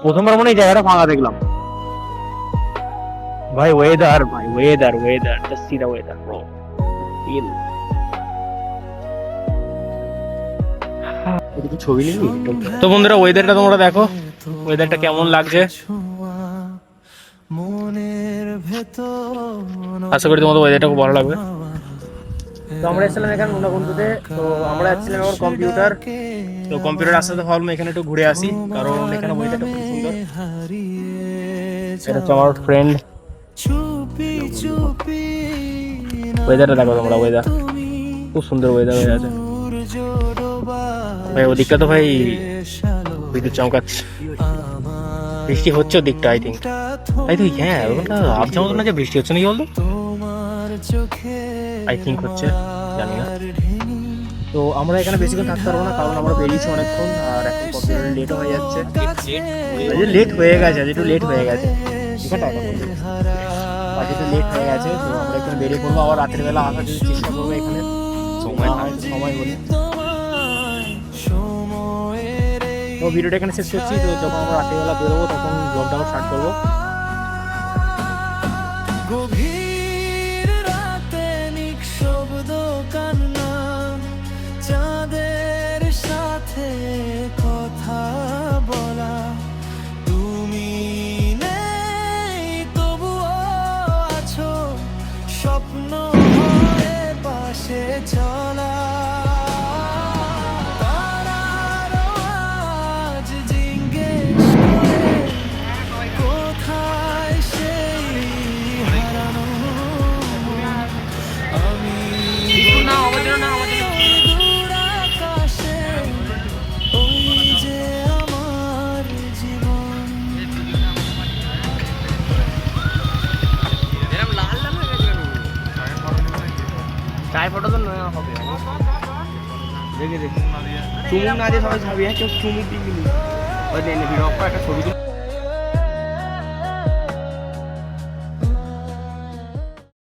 প্রথমবার মনে হয় এই জায়গাটা ফাঁকা দেখলাম ভাই। ওয়েদার ভাই, weather weather, just see the weather bro. ফিল এদিকে ছবি নিবি? তো বন্ধুরা ওয়েদারটা তোমরা দেখো, ওয়েদারটা কেমন লাগছে। আশা করি তোমাদের ওয়েদারটা খুব ভালো লাগবে। তো আমরা এসেছিলাম এখানে নুনাবন্ধুতে। তো আমরা যাচ্ছিলাম এখন কম্পিউটার। তো কম্পিউটার আস্তে আস্তে ভাবলাম এখানে একটু ঘুরে আসি, কারণ এখানে ওয়েদারটা খুব সুন্দর। এটা হচ্ছে আমার ফ্রেন্ড। ওয়েদারটা দেখো তোমরা, ওয়েদার খুব সুন্দর ওয়েদার হয়ে আছে ভাই। ওদিকটা তো ভাই বিদ্যুৎ চমকাচ্ছে, বৃষ্টি হচ্ছে ওদিকটা আই থিঙ্ক। তাই তো হ্যাঁ, ওখানটা আবছা মতো না যে বৃষ্টি হচ্ছে নাকি বলতো, আই থিঙ্ক হচ্ছে, জানি না। তো আমরা এখানে বেশিক্ষণ থাকতে পারবো না, কারণ আমরা বেরিয়েছি অনেকক্ষণ, আর এখন কম্পিউটার লেটও হয়ে যাচ্ছে। লেট হয়ে গেছে, একটু লেট হয়ে গেছে, পার্টিতে লেট হয়ে গেছে। তো আমরা এখানে বেরিয়ে পড়বো, আবার রাতের বেলা আসার জন্য চেষ্টা করবো এখানে সময় হলে। তো ভিডিওটা এখানে শেষ করছি। তো যখন আমরা রাতের বেলা বেরোবো তখন ব্লগটা আবার স্টার্ট করবো। গভীর রাতে নিঃশব্দ কান্না, চাঁদের সাথে কথা বলা, তুমি নেই তবুও আছো, স্বপ্ন হয়ে পাশে চলা। তারার আওয়াজ জিজ্ঞেস করে কোথায় সেই হারানো আমি। দূর আকাশে ওই যে আমার জীবন। চায় ফটো তো নয় হবে, দেখে দেখে চুমুক না দিয়ে সবাই ছাবি, কেউ চুমুক দিবি, ওই ভিডিও একটা ছবি